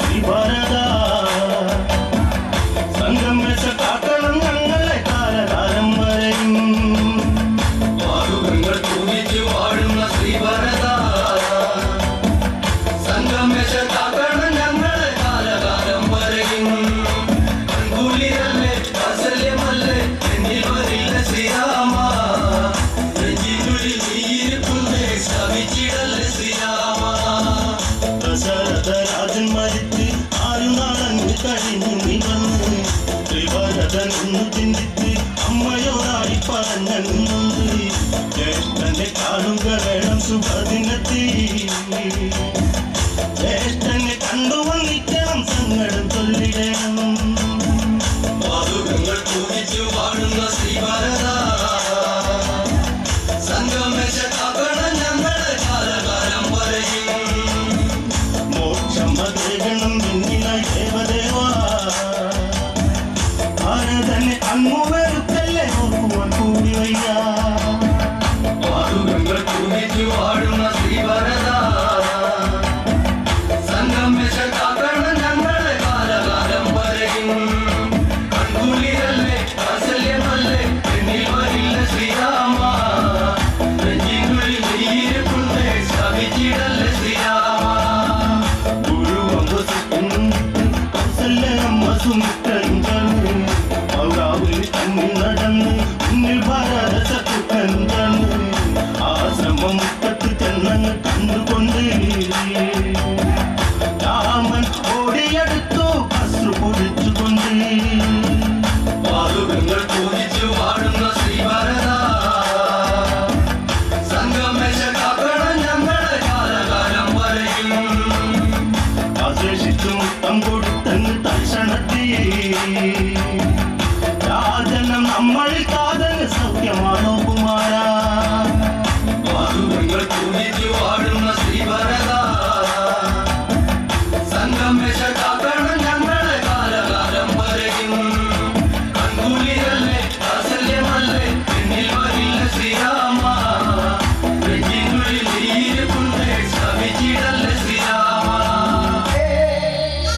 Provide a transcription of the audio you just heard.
ശ്രീഭാരത സംഗമേശ കാക്കണം ഞങ്ങളെ കാലകാലം വരെയും വാഴുകൾ തൂങ്ങിച്ചു വാഴുന്ന ശ്രീഭാരത സംഗമേശ കാക്കണം ഞങ്ങളെ കാലകാലം വരെയും അൻകൂലിയല്ലേ വാത്സല്യമല്ലേ എന്നിൽ വരില്ല ശ്രീരാമ നെഞ്ചിനുള്ളിൽ നീയിരിക്കുന്നേ ശപിച്ചിടല്ലേ ശ്രീരാമ ദശരഥ രാജൻ മരിച്ച് 6 നാളങ്ങ് കഴിഞ്ഞു നീ വന്ന് ശ്രീഭരതൻ ഒന്ന് ചിന്തിച്ച് അമ്മയോടായി പറഞ്ഞുണ്ട് ജ്യേഷ്ഠനെ കാണുക വേണം ശുഭദിനത്തിൽ ജ്യേഷ്ഠനെ കണ്ടു